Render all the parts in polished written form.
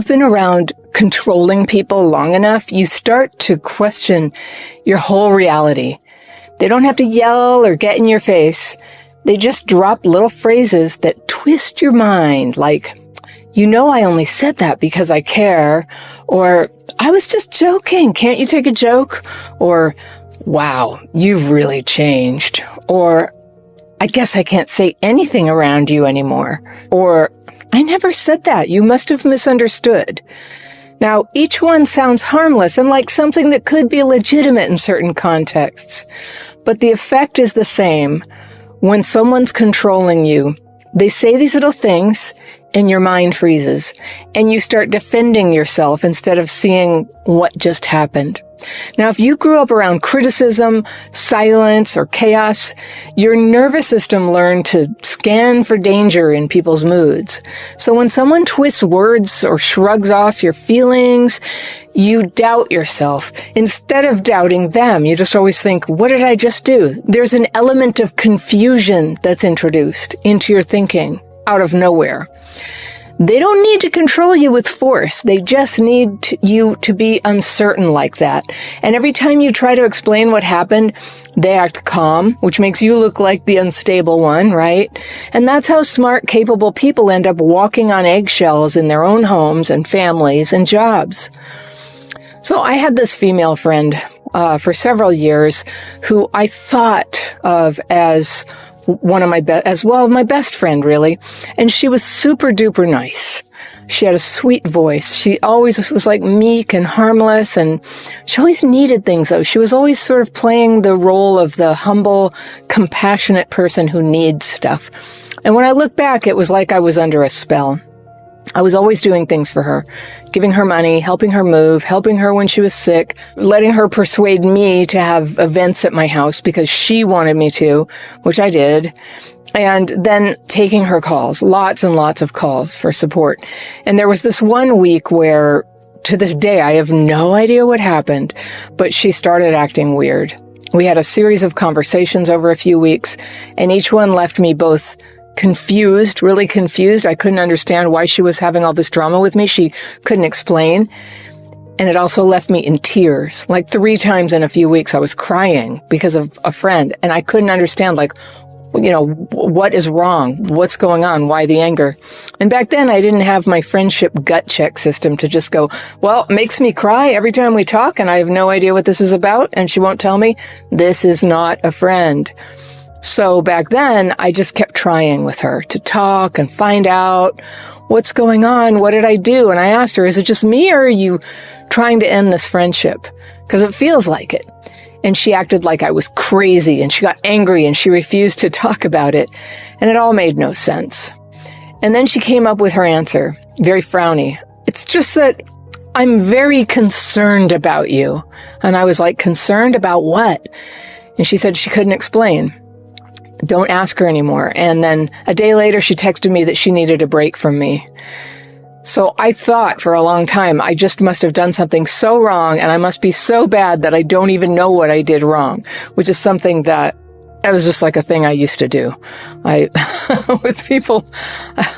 you've been around controlling people long enough, you start to question your whole reality. They don't have to yell or get in your face. They just drop little phrases that twist your mind, like, I only said that because I care, or I was just joking. Can't you take a joke? Or, wow, you've really changed. Or, I guess I can't say anything around you anymore. Or, I never said that. You must have misunderstood. Now, each one sounds harmless and like something that could be legitimate in certain contexts. But the effect is the same. When someone's controlling you, they say these little things and your mind freezes and you start defending yourself instead of seeing what just happened. Now, if you grew up around criticism, silence, or chaos, your nervous system learned to scan for danger in people's moods. So when someone twists words or shrugs off your feelings, you doubt yourself. Instead of doubting them, you just always think, what did I just do? There's an element of confusion that's introduced into your thinking out of nowhere. They don't need to control you with force. They just need you to be uncertain like that. And every time you try to explain what happened, they act calm, which makes you look like the unstable one, right? And that's how smart, capable people end up walking on eggshells in their own homes and families and jobs. So I had this female friend for several years who I thought of as one of my my best friend, really. And she was super duper nice. She had a sweet voice. She always was like meek and harmless, and she always needed things though. She was always sort of playing the role of the humble, compassionate person who needs stuff. And when I look back, it was like I was under a spell. I was always doing things for her, giving her money, helping her move, helping her when she was sick, letting her persuade me to have events at my house because she wanted me to, which I did, and then taking her calls, lots and lots of calls for support. And there was this one week where, to this day, I have no idea what happened, but she started acting weird. We had a series of conversations over a few weeks, and each one left me both confused, really confused. I couldn't understand why she was having all this drama with me. She couldn't explain. And it also left me in tears. Like 3 times in a few weeks, I was crying because of a friend. And I couldn't understand, what is wrong? What's going on? Why the anger? And back then, I didn't have my friendship gut check system to just go, well, it makes me cry every time we talk, and I have no idea what this is about, and she won't tell me. This is not a friend. So back then, I just kept trying with her to talk and find out what's going on. What did I do? And I asked her, is it just me, or are you trying to end this friendship? Because it feels like it. And she acted like I was crazy, and she got angry, and she refused to talk about it. And it all made no sense. And then she came up with her answer, very frowny. It's just that I'm very concerned about you. And I was like, concerned about what? And she said she couldn't explain. Don't ask her anymore. And then a day later, she texted me that she needed a break from me. So I thought for a long time, I just must have done something so wrong, and I must be so bad that I don't even know what I did wrong, which is something that was just like a thing I used to do. I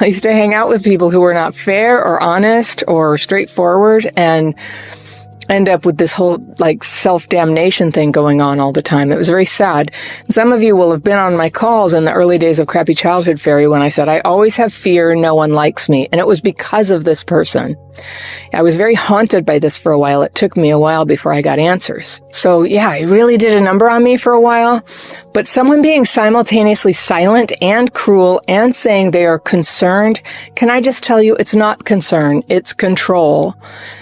used to hang out with people who were not fair or honest or straightforward, and end up with this whole self-damnation thing going on all the time. It was very sad. Some of you will have been on my calls in the early days of Crappy Childhood Fairy when I said, I always have fear no one likes me. And it was because of this person. I was very haunted by this for a while. It took me a while before I got answers. So yeah, it really did a number on me for a while. But someone being simultaneously silent and cruel and saying they are concerned, can I just tell you, it's not concern, it's control.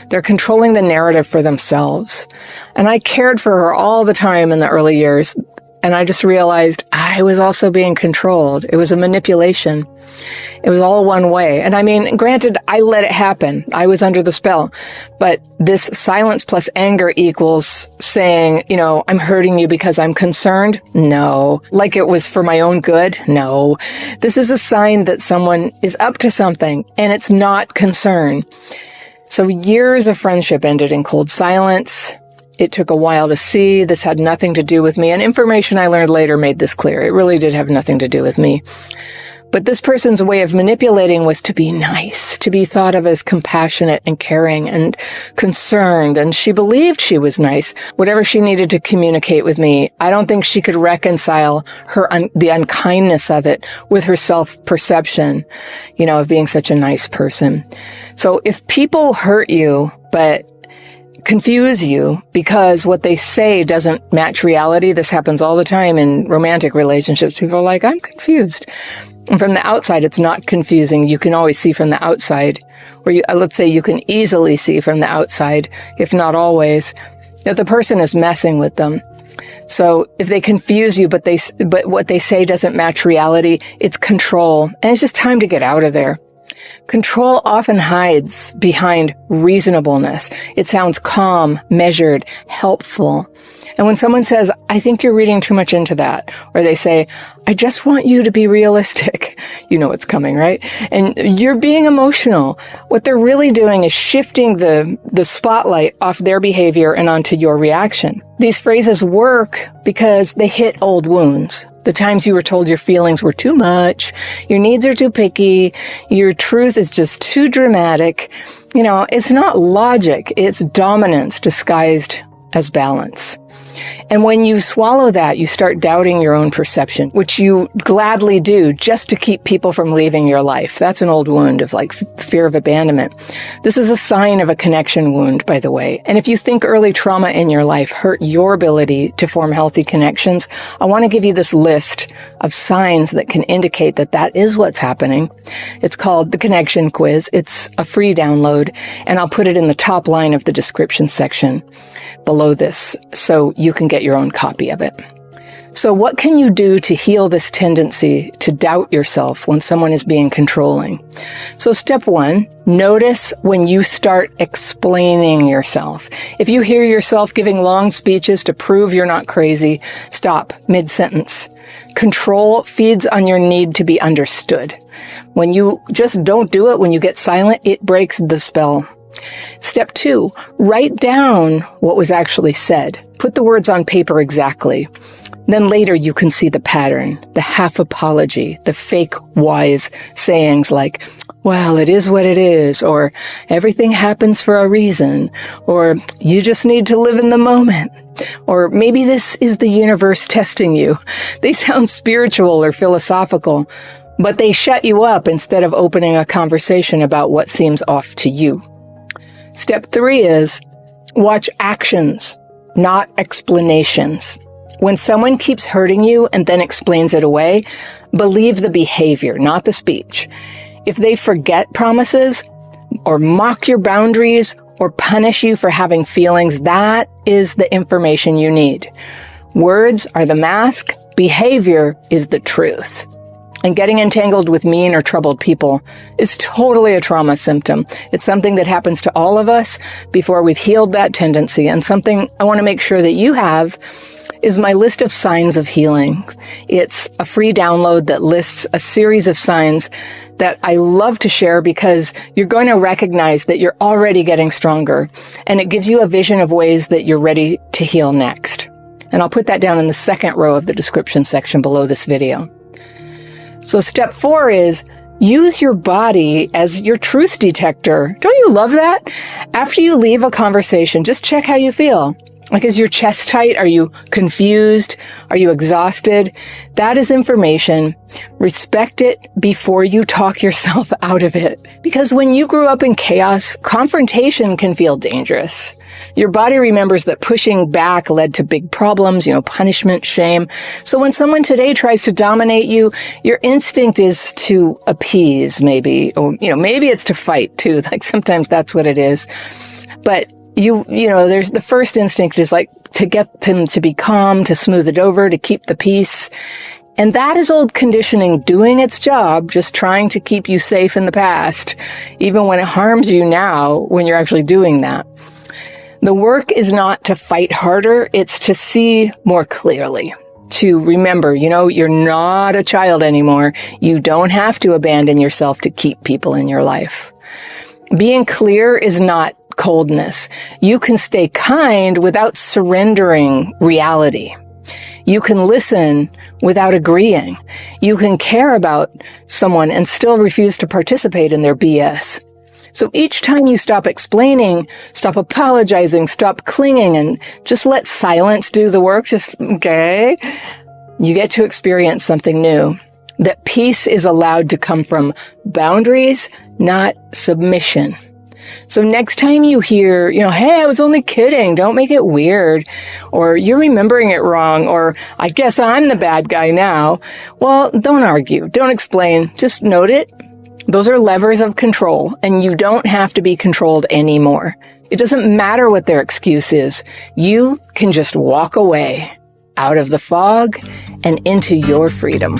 They're controlling the narrative for themselves. And I cared for her all the time in the early years. And I just realized I was also being controlled. It was a manipulation. It was all one way. And I mean, granted, I let it happen. I was under the spell. But this silence plus anger equals saying, I'm hurting you because I'm concerned? No. Like it was for my own good? No. This is a sign that someone is up to something, and it's not concern. So years of friendship ended in cold silence. It took a while to see. This had nothing to do with me. And information I learned later made this clear. It really did have nothing to do with me. But this person's way of manipulating was to be nice, to be thought of as compassionate and caring and concerned. And she believed she was nice. Whatever she needed to communicate with me, I don't think she could reconcile the unkindness of it with her self-perception, of being such a nice person. So if people hurt you, but confuse you because what they say doesn't match reality. This happens all the time in romantic relationships. People are like, I'm confused. And from the outside, it's not confusing. You can always see from the outside, or let's say you can easily see from the outside, if not always, that the person is messing with them. So if they confuse you, but what they say doesn't match reality, it's control. And it's just time to get out of there. Control often hides behind reasonableness. It sounds calm, measured, helpful. And when someone says, I think you're reading too much into that, or they say, I just want you to be realistic, you know what's coming, right? And you're being emotional. What they're really doing is shifting the spotlight off their behavior and onto your reaction. These phrases work because they hit old wounds. The times you were told your feelings were too much, your needs are too picky, your truth is just too dramatic. It's not logic, it's dominance disguised as balance. And when you swallow that, you start doubting your own perception, which you gladly do just to keep people from leaving your life. That's an old wound of fear of abandonment. This is a sign of a connection wound, by the way. And if you think early trauma in your life hurt your ability to form healthy connections, I want to give you this list of signs that can indicate that that is what's happening. It's called the Connection Quiz. It's a free download, and I'll put it in the top line of the description section below this so you can get your own copy of it. So what can you do to heal this tendency to doubt yourself when someone is being controlling? So step 1, notice when you start explaining yourself. If you hear yourself giving long speeches to prove you're not crazy, stop mid-sentence. Control feeds on your need to be understood. When you just don't do it, when you get silent, it breaks the spell. Step 2, write down what was actually said. Put the words on paper exactly. Then later you can see the pattern, the half apology, the fake wise sayings like, well, it is what it is, or everything happens for a reason, or you just need to live in the moment, or maybe this is the universe testing you. They sound spiritual or philosophical, but they shut you up instead of opening a conversation about what seems off to you. Step 3 is watch actions, not explanations. When someone keeps hurting you and then explains it away, believe the behavior, not the speech. If they forget promises or mock your boundaries or punish you for having feelings, that is the information you need. Words are the mask, behavior is the truth. And getting entangled with mean or troubled people is totally a trauma symptom. It's something that happens to all of us before we've healed that tendency. And something I want to make sure that you have is my list of signs of healing. It's a free download that lists a series of signs that I love to share because you're going to recognize that you're already getting stronger. And it gives you a vision of ways that you're ready to heal next. And I'll put that down in the second row of the description section below this video. So step 4 is use your body as your truth detector. Don't you love that? After you leave a conversation, just check how you feel. Like, is your chest tight? Are you confused? Are you exhausted? That is information. Respect it before you talk yourself out of it. Because when you grew up in chaos, confrontation can feel dangerous. Your body remembers that pushing back led to big problems, punishment, shame. So when someone today tries to dominate you, your instinct is to appease, maybe, or, maybe it's to fight too. Like sometimes that's what it is. But there's the first instinct is like to get them to be calm, to smooth it over, to keep the peace. And that is old conditioning doing its job, just trying to keep you safe in the past, even when it harms you now when you're actually doing that. The work is not to fight harder, it's to see more clearly. To remember, you're not a child anymore. You don't have to abandon yourself to keep people in your life. Being clear is not coldness. You can stay kind without surrendering reality. You can listen without agreeing. You can care about someone and still refuse to participate in their BS. So each time you stop explaining, stop apologizing, stop clinging, and just let silence do the work, okay, you get to experience something new. That peace is allowed to come from boundaries, not submission. So next time you hear, hey, I was only kidding, don't make it weird, or you're remembering it wrong, or I guess I'm the bad guy now, well, don't argue, don't explain, just note it. Those are levers of control, and you don't have to be controlled anymore. It doesn't matter what their excuse is. You can just walk away out of the fog and into your freedom.